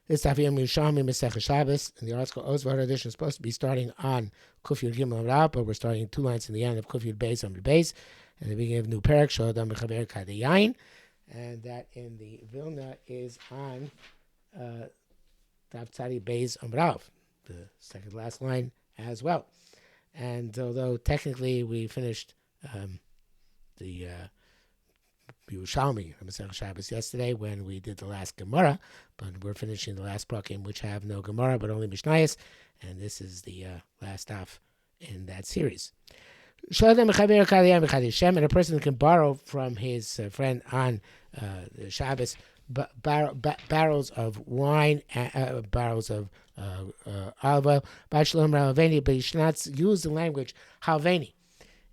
This Yerushalmi Shabbos, and the article Ozvar edition is supposed to be starting on Kuf Yud Gimel Rav, but we're starting 2 lines in the end of Kuf Yud Beis on the base, and the beginning of new parak Shodam Mechaber Kadeyayin, and that in the Vilna is on Tav Tzadi Beis on Rav, the second last line as well. And although technically we finished the Yerushalmi Shabbos yesterday when we did the last Gemara, but we're finishing the last prakim which have no Gemara but only Mishnayos, and this is the last half in that series. And a person can borrow from his friend on the Shabbos barrels of wine, barrels of olive oil, but you should not use the language halveni.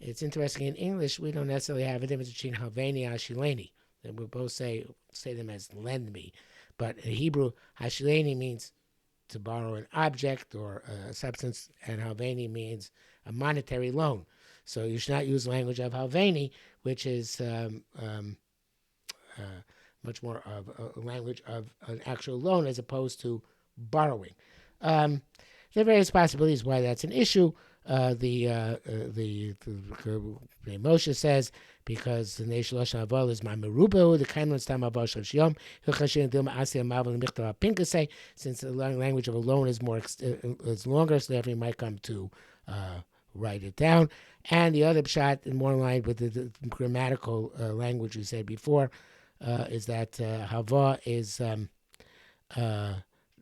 It's interesting, in English, we don't necessarily have a difference between halveni and hashileni. We both say them as lend me. But in Hebrew, hashileni means to borrow an object or a substance, and halveni means a monetary loan. So you should not use the language of halveni, which is much more of a language of an actual loan as opposed to borrowing. There are various possibilities why that's an issue. The Moshe says because the nation Lashon Avol is my merubahu, the kaimon stam avol shel shiyom hilchashin dilma asiyam mavel michtav pinkasei. Since the language of a loan is is longer, so therefore you might come to write it down. And the other pshat, more in line with the grammatical language we said before, is that hava is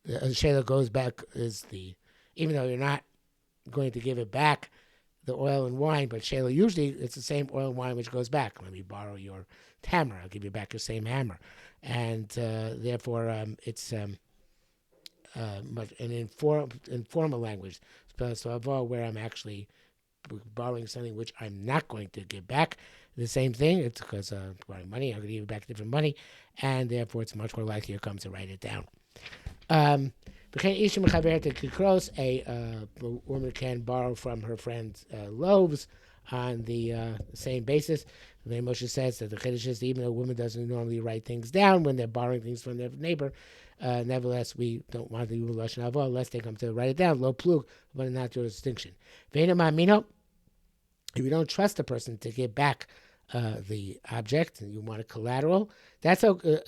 Shayla goes back is even though you're not going to give it back the oil and wine, but Shayla usually it's the same oil and wine which goes back. Let me borrow your hammer. I'll give you back your same hammer, and therefore it's much an informal language. So where I'm actually borrowing something which I'm not going to give back. The same thing. It's because borrowing money. I'm going to give you back different money, and therefore it's much more likely you come to write it down. A woman can borrow from her friend's loaves on the same basis. The Moshe says that the Chiddush is even though a woman doesn't normally write things down when they're borrowing things from their neighbor, nevertheless, we don't want to use Lashon Hava unless they come to write it down. Lo plug, but not your distinction. If you don't trust the person to give back the object and you want a collateral, that's okay.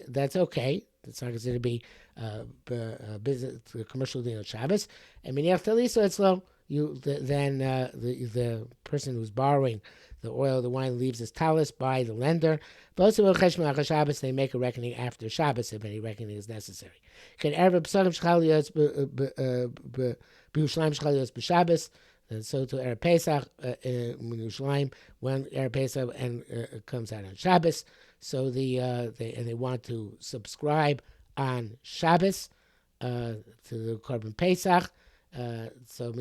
That's okay. It's not considered to be business, commercial deal of Shabbos. And then the person who's borrowing the oil, the wine leaves his talus by the lender. They make a reckoning after Shabbos if any reckoning is necessary. And so to Erev Pesach in Yerushalayim when Erev Pesach and comes out on Shabbos. So they want to subscribe on Shabbos to the Korban Pesach. So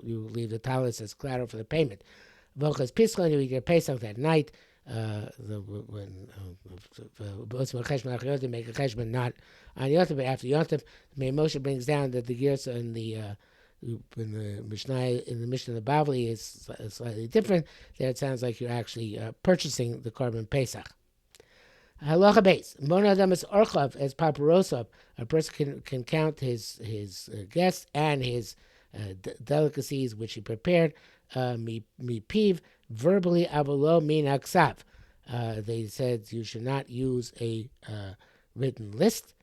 you leave the talus as collateral for the payment. Vochas Pischa, you get Pesach that night. When they make a cheshbon not on Yotav, but after Yotav, Moshe brings down that the gears in the Mishnah in the Mishnah of the Bavli is slightly different. There it sounds like you're actually purchasing the Korban Pesach. Halacha base. Mona Adam is Orchav as Paparosov. A person can count his guests and his delicacies which he prepared. Mi piv verbally avolo min aksav. They said you should not use a written list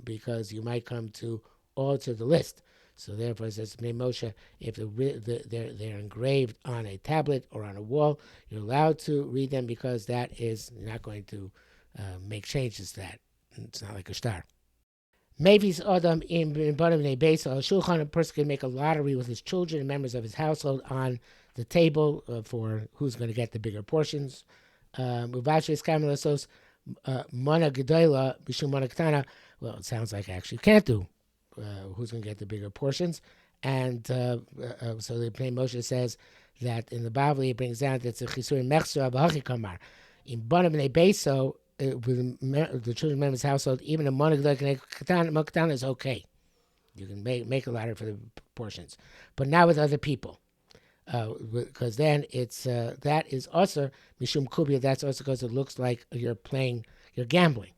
because you might come to alter the list. So therefore, it says Moshe, if they're engraved on a tablet or on a wall, you're allowed to read them because that is not going to make changes to that. It's not like a star. Mavis Adam in bottom a base or shulchan, a person can make a lottery with his children and members of his household on the table for who's going to get the bigger portions. Muvashis Kamilasos Mana Gedola Bishum Mana Ktana. Well, it sounds like actually you can't do. Who's going to get the bigger portions. And so the plain Moshe says that in the Bavli it brings down that it's a chisur mechsur avachi kamar. In Bonam and Beso, with the children members' household, even a monogdok is okay. You can make a ladder for the portions. But not with other people. Because then it's that is also Mishum Kubia, that's also because it looks like you're gambling.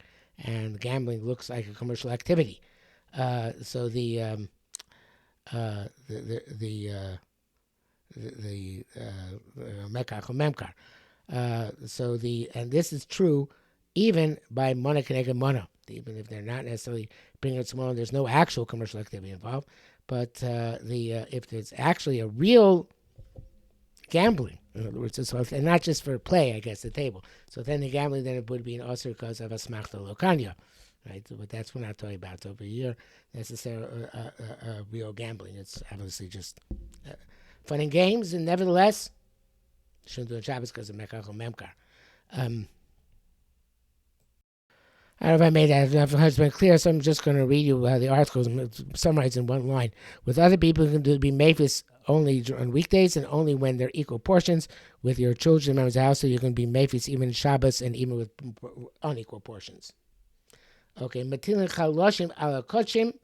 and gambling looks like a commercial activity. So the mekach or memkar. And this is true even by mona keneged mona, even if they're not necessarily bringing it small. There's no actual commercial activity involved, but if there's actually a real gambling, in other words, and not just for play, I guess, the table. So then the gambling, then it would be an osir because of a smachta lokanya, right? But that's what we're not talking about. So over here, necessarily real gambling. It's obviously just fun and games, and nevertheless, shouldn't do on Shabbos because of mekach or memkar. I don't know if I made that enough. It has been clear, so I'm just going to read you the article summarized in one line. With other people, you can do be mefis only on weekdays and only when they're equal portions. With your children, members of the household, you can be mefis even Shabbos and even with unequal portions. Okay, matilin chaloshim ala kochim.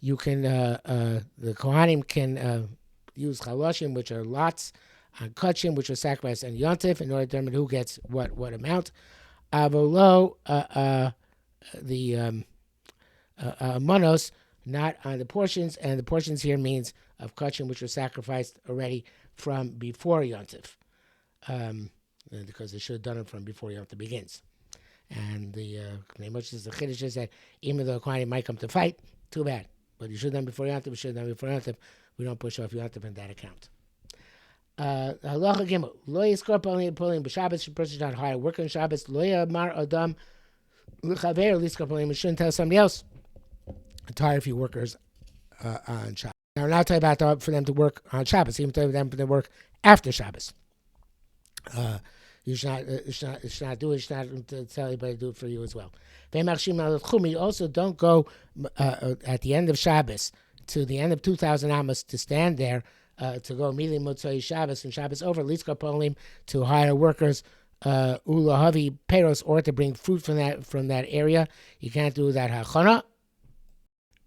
You can the kohanim can use chaloshim, which are lots, on kochim, which are sacrificed on yontif, in order to determine who gets what amount. Avolo the monos, not on the portions, and the portions here means of kachim, which were sacrificed already from before yontif, because they should have done it from before yontif begins. And the much is the chiddush is that even though a kohen might come to fight, too bad. But you should have done before yontif. We should have done before yontif. We don't push off yontif in that account. Halacha gimel lo yiskor polim b'Shabbos. A person should not hire work on Shabbos. Lo yamar adam l'chaver liskor polim. You shouldn't tell somebody else to hire a few workers on Shabbos. Now we're not talking about for them to work on Shabbos. Even talking about them to work after Shabbos. You should not do it. You should not tell anybody to do it for you as well. You also don't go at the end of Shabbos to the end of 2,000 amos to stand there to go immediately Motzei Shabbos and Shabbos over Liskar Polim to hire workers ulahavi peros or to bring fruit from that area. You can't do that hachana.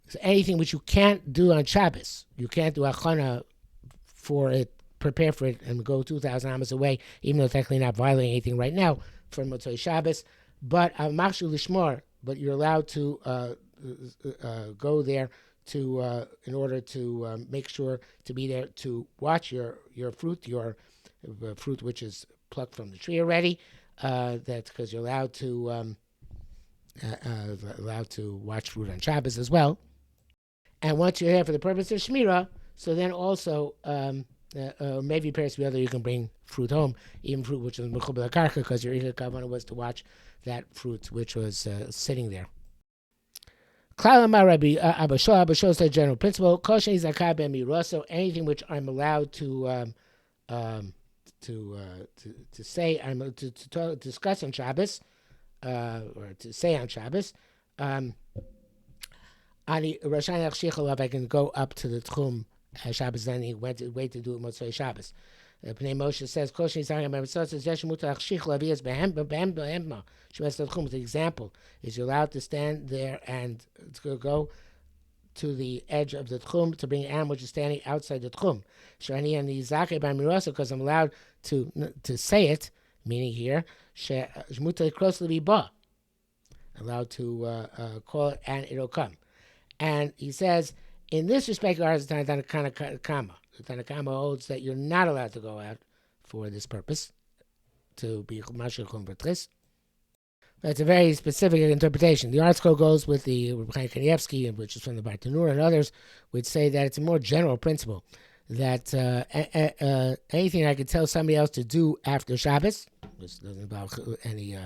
So anything which you can't do on Shabbos, you can't do hachana for it, prepare for it, and go 2,000 amos away, even though technically not violating anything right now for Motzei Shabbos. But makshu lishmor, but you're allowed to go there to in order to make sure to be there to watch your fruit, your fruit which is plucked from the tree already. That's because you're allowed to watch fruit on Shabbos as well. And once you're there for the purpose of Shmirah, so then also maybe pairs together you can bring fruit home, even fruit which is mechubel karka, because your kavanah was to watch that fruit which was sitting there. Klalama Rabbi Abashah is the general principle. Kosher zakah b'miroso, anything which I'm allowed to say, I'm to discuss on Shabbos, or to say on Shabbos. I can go up to the Tchum Shabbos, then he went to wait to do it Motzei Shabbos. Pnei Moshe says, the example is you're allowed to stand there and to go to the edge of the Tchum to bring an animal which is standing outside the Tchum. Because I'm allowed to say it, meaning here, allowed to call it and it'll come. And he says, in this respect, the Tanakama. The Tanakama holds that you're not allowed to go out for this purpose, to be Mashal Chum B'Tris. That's a very specific interpretation. The article goes with the Chaim Kanievsky, which is from the Bartanur and others, which say that it's a more general principle, that anything I could tell somebody else to do after Shabbos, which doesn't involve any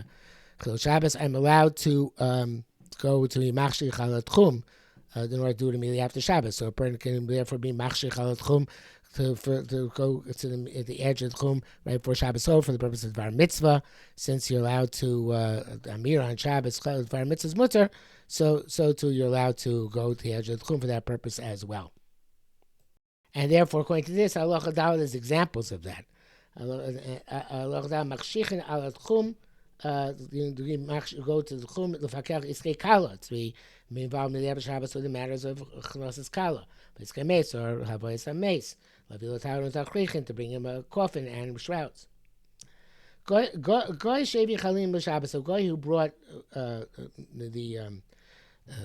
Chil Shabbos, I'm allowed to go to Machshir Chalat Chum, in order to do it immediately after Shabbos. So a person can therefore be machshir chalat chum to go to the edge of the chum right before Shabbos over for the purpose of bar mitzvah. Since you're allowed to amir on Shabbos, bar mitzvah is mutter, so too you're allowed to go to the edge of the chum for that purpose as well. And therefore, according to this, halacha daled is examples of that. Halacha daled machshichin alat chum. Go to the chum l'fakech iskei kala to be involved in the Eber Shabbos with the matters of chnosas kala, iskei meis or havoyas hameis, lavilotaron tachrichin to bring him a coffin and shrouds. Goy shevi chalim b'Shabbos. So goy who brought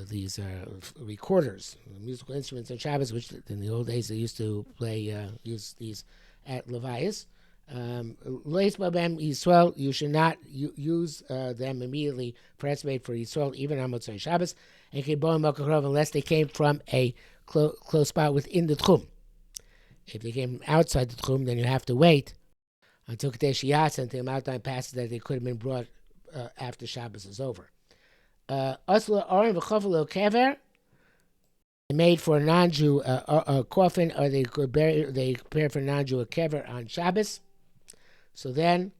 these recorders, musical instruments on Shabbos, which in the old days they used to play, use these at Levias. Leis babem Yisrael, you should not use them immediately for estimate for Yisrael, even on Motzei Shabbos, and unless they came from a close spot within the Tchum. If they came outside the Tchum, then you have to wait until Kadesh Yatz, until the amount of time passes that they could have been brought after Shabbos is over. Asla Aron v'Chavalo Kever, made for a non-Jew a coffin, or they prepare for a non-Jew a kever on Shabbos. So then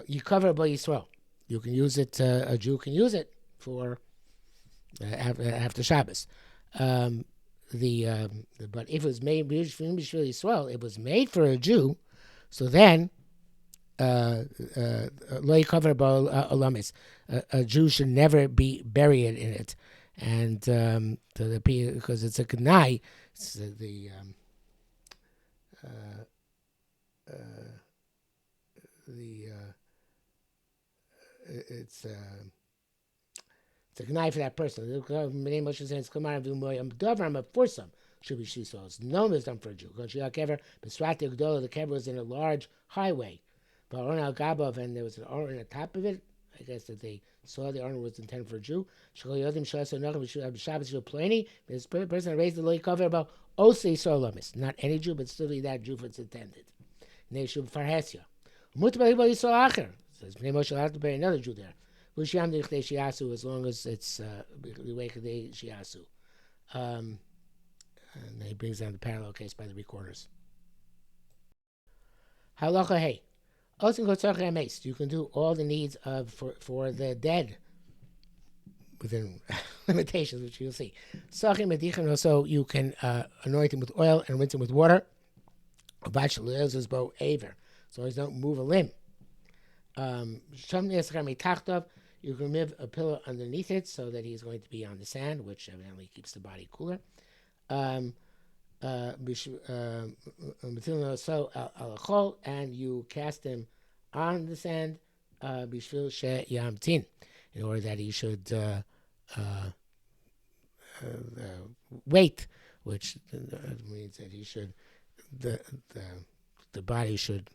you cover it by Yisrael. You can use it. A Jew can use it for after Shabbos. But if it was made for Yisrael, it was made for a Jew. So then lo yikaver bo olamis. A Jew should never be buried in it, and because it's a gnai, it's it's a gnai for that person. Should be shisa. It's known as done for a Jew. The kever was in a large highway, and there was an aron on the top of it. I guess that they saw the aron was intended for a Jew. This person raised the loy cover about osei solamis, not any Jew, but still that Jew for its intended. Says Bnei Moshe allowed to bury another Jew there. As long as it's the way they shiasu. And he brings down the parallel case by the recorders. Halacha hey. You can do all the needs for the dead within limitations, which you'll see. Also, you can anoint him with oil and rinse him with water. So always don't move a limb. You can remove a pillow underneath it so that he's going to be on the sand, which evidently keeps the body cooler. And you cast him on the sand in order that he should wait, which means that he should the body should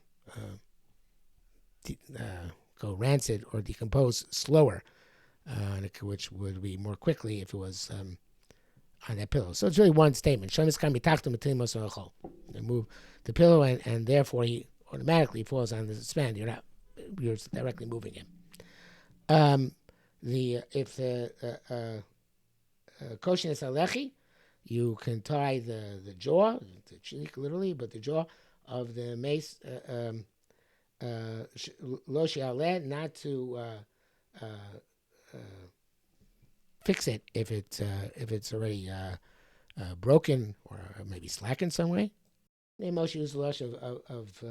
go rancid or decompose slower, which would be more quickly if it was on that pillow. So it's really one statement. They move the pillow, and therefore he automatically falls on the span. You're directly moving him. If the koshin is alechi, you can tie the jaw, the cheek literally, but the jaw of the mace lo she'aleh, not to fix it if it's already broken or maybe slack in some way. Moshe used the lush of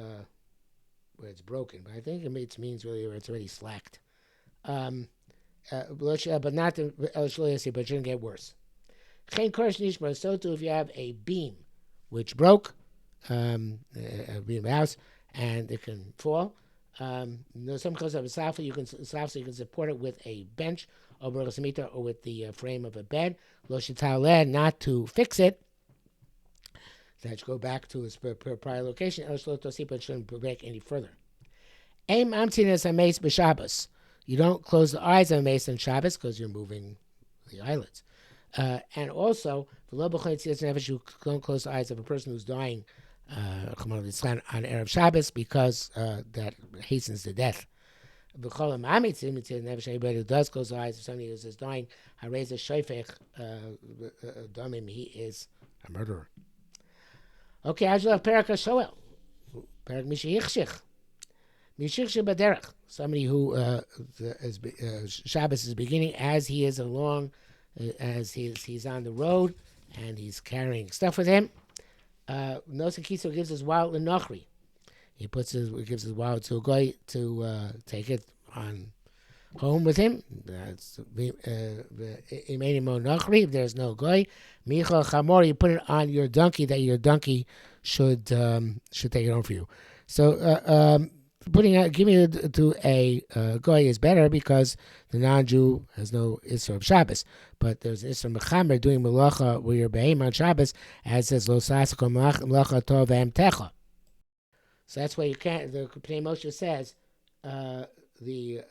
where it's broken, but I think it means really where it's already slacked. But not the but it shouldn't get worse. So too, if you have a beam which broke, a beam of a house, and it can fall. Some clothes have a safa, you can support it with a bench or with the frame of a bed. Not to fix it. That should go back to its prior location. It shouldn't break any further. You don't close the eyes of a mace on Shabbos because you're moving the eyelids. And also, you don't close the eyes of a person who's dying on Erev Shabbos because that hastens the death. Anybody who does close the eyes of somebody who is dying, he is a murderer. Okay, Perak HaShoel. Perak Mishichshich. Mishichshich Baderech. Somebody who Shabbos is beginning as he is along, as he's on the road and he's carrying stuff with him. Nosa Kiso gives his wild Lenochri. He gives his wild to a guy to take it on home with him. That's if there's no guy. Micha Chamor, you put it on your donkey, that your donkey should take it home for you. So giving it to a goy is better because the non-Jew has no Isra of Shabbos. But there's Isra Mechamer doing Melacha where you're Behem on Shabbos, as it says, Lo Sasako Melacha Tov Techa. So that's why you can't, the Pnei Moshe says, you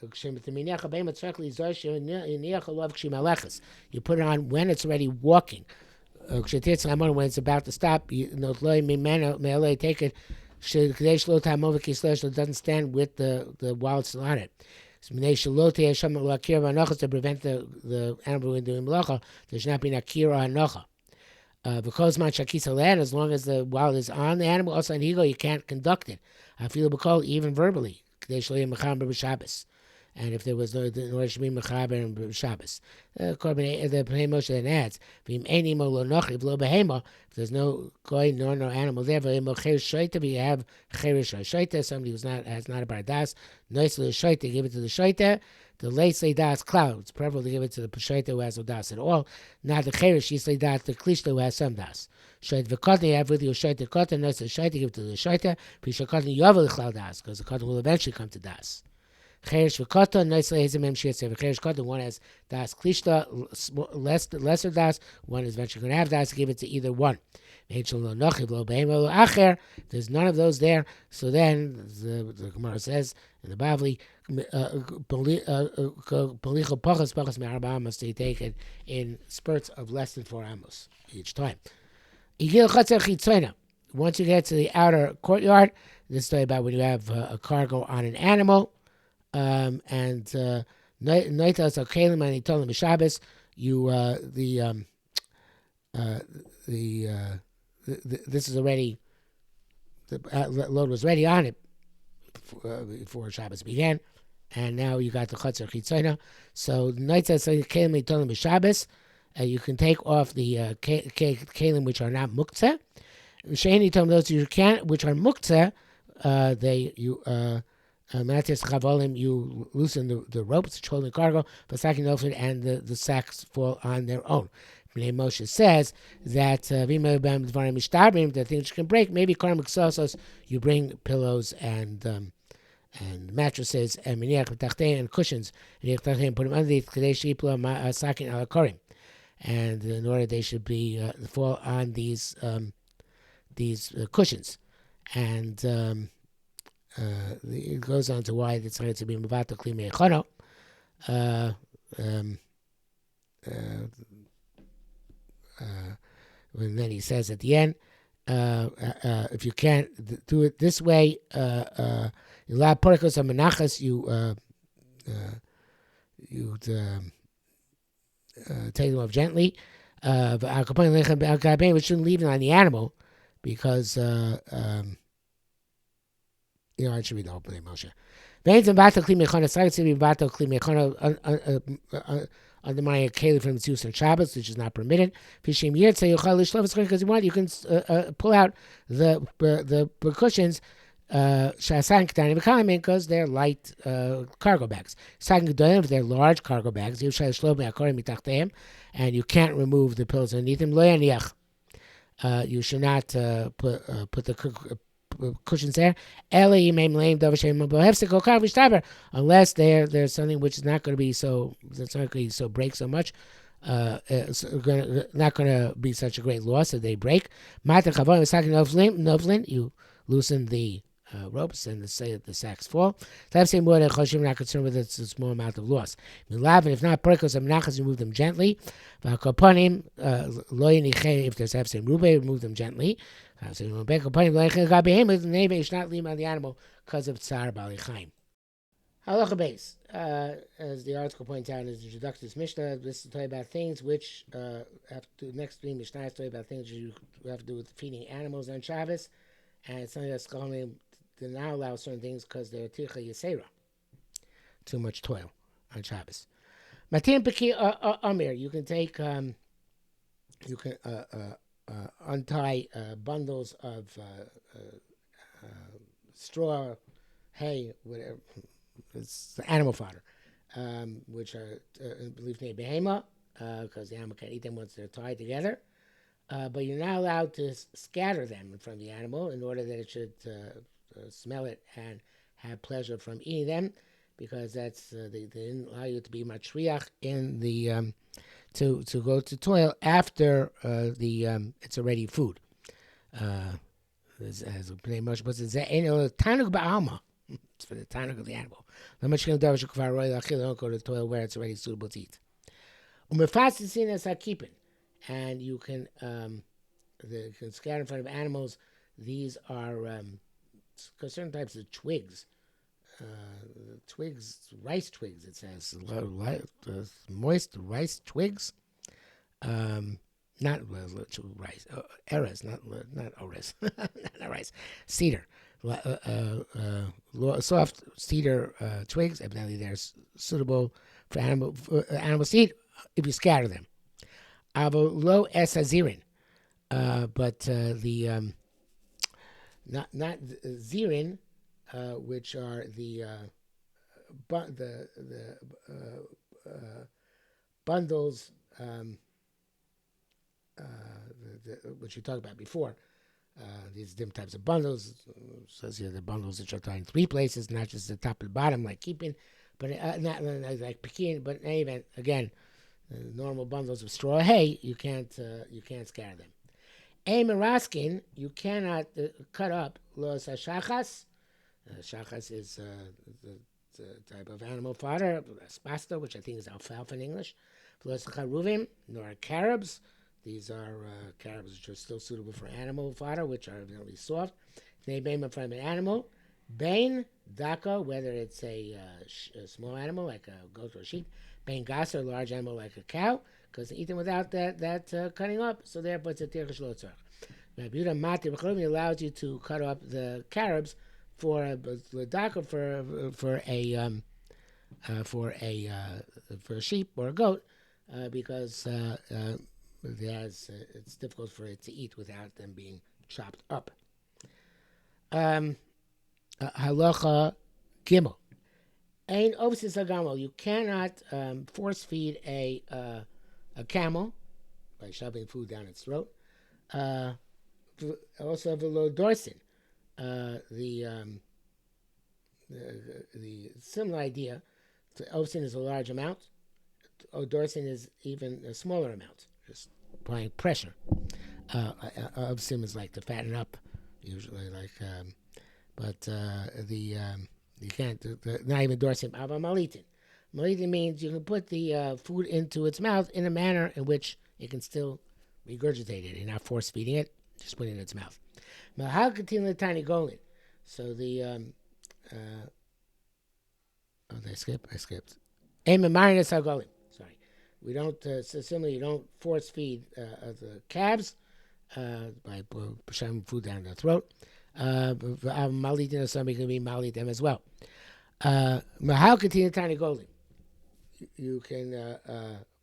put it on when it's already walking. When it's about to stop, take it. It doesn't stand with the while it's still on it. To prevent the animal from doing melacha, there should not be nakira hanocha. Because as long as the while is on the animal, also in higo, you can't conduct it. I feel even verbally. And if there was no, in order to be mechaber and Shabbos, the Pnei Moshe then adds, if there's no goy nor no animal there, if you have cherish shaita, somebody who's has not a bardas, nice little shaita, give it to the shaita. The leisei das cloud, it's preferable to give it to the shaita who has no das at all, not the cherish, yislei das, the klishta who has some das. Shaita v'katan, you have with you shaita katan, nice the shaita, give it to the shaita, pisha katan yavel cloud das, because the katan will eventually come to das. Cherish v'katan, nice lehezimem shiatzev. Cherish katan, one has das klishta, lesser das, one is eventually going to have das, give it to either one. There's none of those there. So then the Gemara says in the Bavli, must be taken in spurts of less than 4 amos each time. Once you get to the outer courtyard, this story about when you have a cargo on an animal, and Noitas or Kalim and he told him Shabbos, this is already, the load was ready on it before Shabbos began, and now you got the Chatzar Chitzona. So the night says Kalim he told him Shabbos, you can take off the Kalim which are not Muktzeh. Shani told him those you can't, which are Muktzeh, you loosen the ropes holding the cargo, and the sacks fall on their own. Pnei Moshe says that the things you can break, maybe you bring pillows and mattresses and cushions and put them underneath and in order they should be fall on these cushions, and it goes on to why it's going to be Mavato Kli Me'echono. And then he says at the end, if you can't do it this way, take them off gently. We shouldn't leave them on the animal because I should read the whole Pnei Moshe. Undermining a keli from its use on Shabbos, which is not permitted. Because you can pull out the cushions because they're light cargo bags. If they're large cargo bags, and you can't remove the pillows underneath them. You should not put the cushions there, unless there's something which is not going to be break so much, it's not going to be such a great loss that they break. You loosen the ropes and say that the sacks fall. We're not concerned with a small amount of loss. If not, you move them gently. If there's remove them gently. You should not leave on the animal because of Tsar Bali Chaim. Halacha base. As the article points out in his introduction to this Mishnah, this is talking about things which have to do, next 3 Mishnah is talking about things you have to do with feeding animals on Shabbos, and it's something that's going to not allow certain things because they're tircha yisera, too much toil on Shabbos. Matin peki amir, you can take untie bundles of straw, hay, whatever. It's animal fodder, which are believed to be behema, because the animal can't eat them once they're tied together. But you're not allowed to scatter them in front of the animal in order that it should smell it and have pleasure from eating them, because that's they didn't allow you to be matriach in the to go to toil after it's already food. As Bnei Moshe puts it, tanug ba'alma. It's for the tanug of the animal. Don't go to the toil where it's already suitable to eat. And you can scatter in front of animals. These are certain types of twigs. Rice twigs, it says. Moist rice twigs. Not rice. Eres, not ores. Not rice. Cedar. Soft cedar twigs. Evidently, they're suitable for animals to eat if you scatter them. Lo es hazirin. But the not zirin, which are the bundles, which we talked about before. These different types of bundles. Says here the bundles which are tied in 3 places, not just the top and bottom like keeping, but not like picking. But in any event, again, normal bundles of straw hay, you can't scatter them. A meraskin, you cannot cut up los shachas. Shachas is the type of animal fodder, spasta, which I think is alfalfa in English. Los charuvim, nor carobs. These are carobs which are still suitable for animal fodder, which are really soft. They bein from an animal. Bein daka, whether it's a small animal like a goat or a sheep. Bein gas, or a large animal like a cow, because they eat them without that cutting up. So therefore, it's a tirch lo tzarch. Rabbi Yehuda Mati B'cholim allows you to cut up the carobs for a sheep or a goat, because it's difficult for it to eat without them being chopped up. Halacha Gimel. Ein ovsis hagamel. You cannot force feed a camel by shoving food down its throat. Also, below dorsin. The similar idea. Ovsin is a large amount. Dorsin is even a smaller amount, just applying pressure. Ovsin is like to fatten up, usually, but you can't. Not even dorsin. Ava malitin. Malitin means you can put the food into its mouth in a manner in which it can still regurgitate it. You're not force feeding it, just put it in its mouth. Tiny golin. So the I skipped. Sorry, we don't. Similarly, you don't force feed the calves by shoving food down their throat. Malitin, somebody can be malit them as well. Mahal continue tiny golin. You can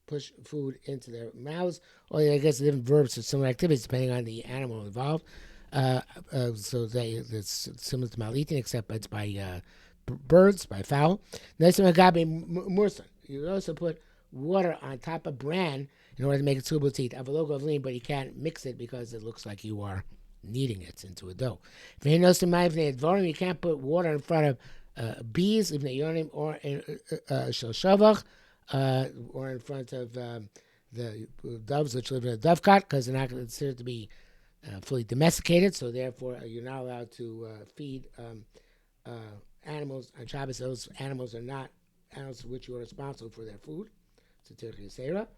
push food into their mouths, or I guess different verbs or similar activities depending on the animal involved. So it's similar to malitin, except it's by birds, by fowl. You also put water on top of bran in order to make it suitable to eat. But you can't mix it because it looks like you are kneading it into a dough. You can't put water in front of bees, or in shalshavach, or in front of the doves which live in a dovecot, because they're not considered to be fully domesticated. So therefore, you're not allowed to feed animals on Shabbos. Those animals are not animals for which you are responsible for their food. It's a tirch yisera.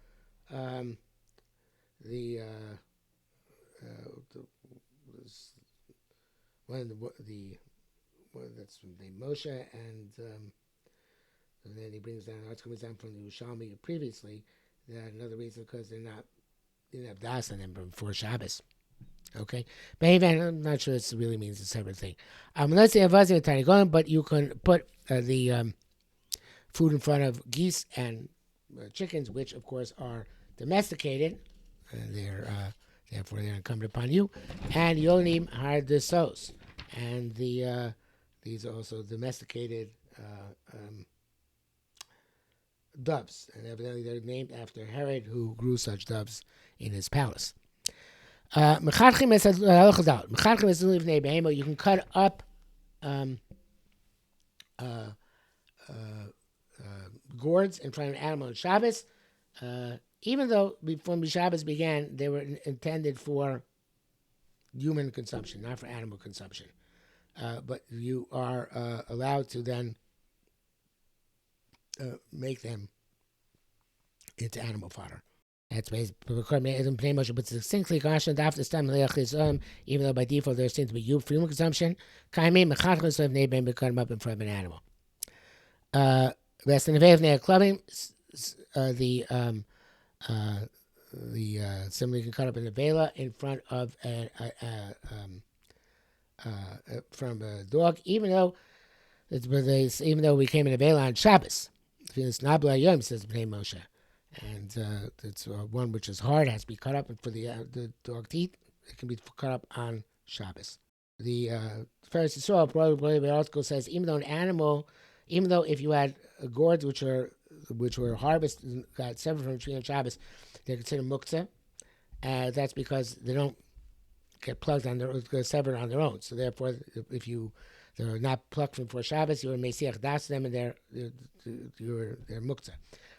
That's from the Moshe, and then he brings down. It comes down from the Yerushalmi previously. That another reason because they didn't have das on them before Shabbos. Okay, but even I'm not sure this really means a separate thing. Unless they have a tiny golem, but you can put the food in front of geese and chickens, which of course are domesticated, and therefore they're incumbent upon you. And yonim hard the sos, and these are also domesticated doves, and evidently they're named after Herod, who grew such doves in his palace. You can cut up um, uh, uh, gourds in front of an animal on Shabbos, even though when Shabbos began, they were intended for human consumption, not for animal consumption. But you are allowed to then make them into animal fodder. That's why but succinctly cautioned after stem even though by default they're seen to be used for human consumption. They become up in front of an animal. Best in the way of their clubbing, somebody can cut up in the vela in front of from a dog, even though we came in a vela on Shabbos. It's not Yom, says Bnei Moshe, and it's one which is hard, has to be cut up, and for the dog to eat, it can be cut up on Shabbos. The Pharisee saw the article says even though if you had gourds which were harvested, got severed from a tree on Shabbos, they're considered muktzah. That's because they don't get plucked on get severed on their own. So therefore, if they're not plucked from for Shabbos, you're mesiach das them, and they're muktzah.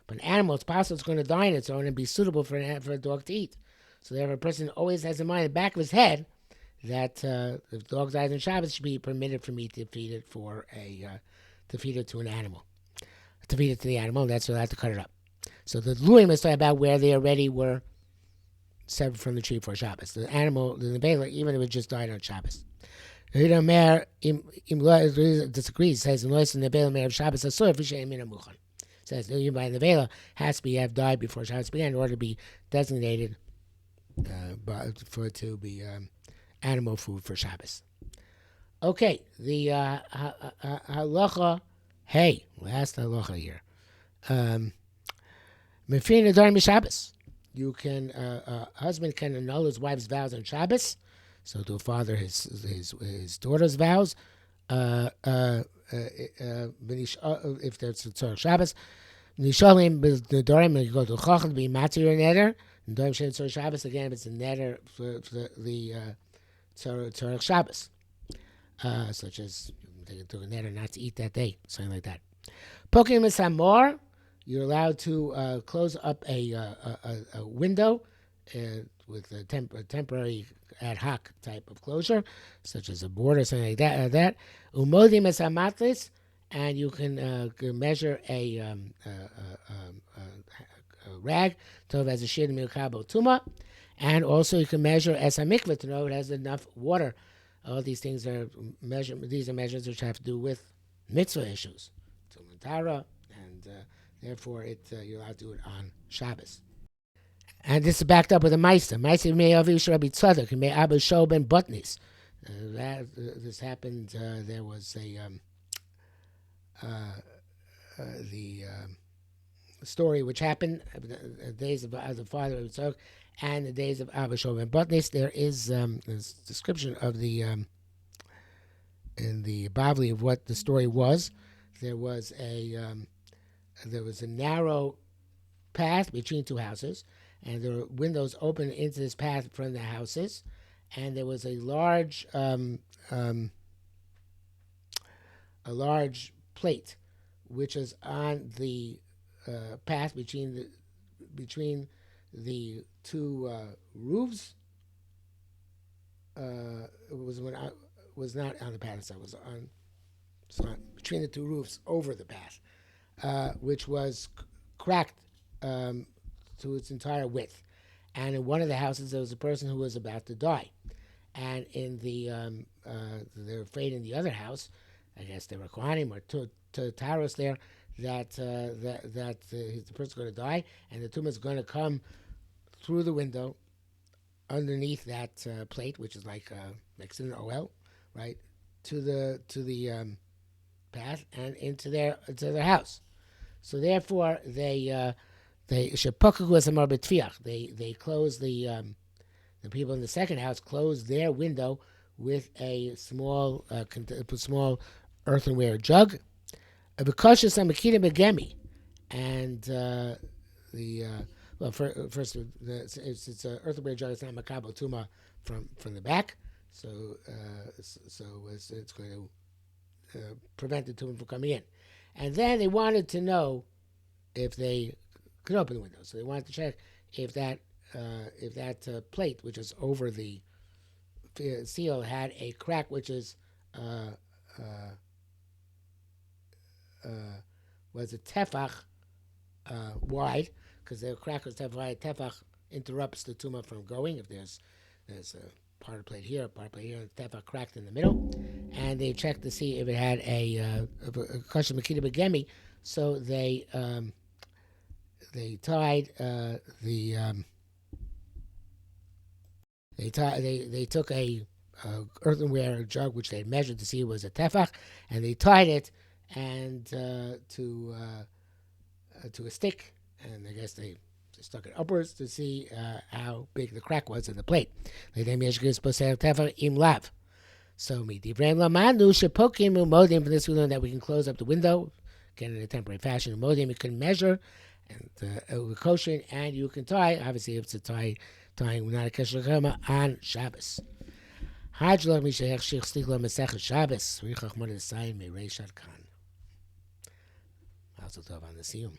But an animal, it's possible it's going to die on its own and be suitable for a dog to eat. So therefore, a person always has in mind, in the back of his head, that if the dog dies on Shabbos, it should be permitted for me to feed it to feed it to an animal, to feed it to the animal. And that's why I have to cut it up. So the luim is talking about where they already were severed from the tree for Shabbos. The animal, the baler, even if it just died on Shabbos. The Mer disagrees. Says in the baler Mer of Shabbos Asur Fishay Mina Muchan. Says the nevela has to have died before Shabbos began in order to be designated for it to be animal food for Shabbos. Okay, the halacha. Hey, last halacha here. Mefin Adar Shabbos. You can husband can annul his wife's vows on Shabbos, so to father his daughter's vows. If there's a tzorach Shabbos, Nishalim b'nedarim, you go to Chacham to be matir neder. Nedarim shen tzorach Shabbos, again, it's a neder for the tzorach Shabbos, such as they took a neder not to eat that day, something like that. Pokim Samor, you're allowed to close up a window with a temporary ad hoc type of closure, such as a board or something like that. Umodim esamatlis, and you can measure a rag to as a shir milkabo tuma, and also you can measure as a mikveh to know it has enough water. All these things are These are measures which have to do with mitzvah issues, tumantara, and therefore you're allowed to do it on Shabbos. And this is backed up with a Meister. Meister may avish Rabbi Tzadok, may Abba Shol ben Botnis. This happened. There was the story which happened the days of the father of Tzadok and the days of Abba Shol ben Botnis. There is this description of the in the Bavli of what the story was. There was a narrow path between two houses, and there were windows open into this path from the houses, and there was a large plate which is on the path between the two roofs. It was not on the path itself. It was on between the two roofs over the path, which was cracked to its entire width. And in one of the houses, there was a person who was about to die. And in they're afraid in the other house, I guess they were Kohanim or Taros there, that the person's going to die, and the tumor is going to come through the window underneath that plate, which is like an OL, right, to the path and into their house. So therefore, they closed the people in the second house closed their window with a small earthenware jug, because some makita begemi, and first it's an earthenware jug. It's not makabo tuma from the back, so it's going to prevent the tumor from coming in. And then they wanted to know if they could open the window. So they wanted to check if that plate, which is over the seal, had a crack which is was a tefach wide, because the crack was tefach wide. Tefach interrupts the tumor from going. If there's a part of the plate here, a part of the plate here, tefach cracked in the middle, and they checked to see if it had a kasher makita begemi. So they tied they took a earthenware jug which they had measured to see it was a tefach, and they tied it and to a stick, and I guess they stuck it upwards to see how big the crack was in the plate. So from this we learn that we can close up the window, again in a temporary fashion. Modim you can measure and kosher, and you can tie. Obviously, if it's a tying not a kesher chema on Shabbos. Yerushalmi Shabbos. Also, on the siyum.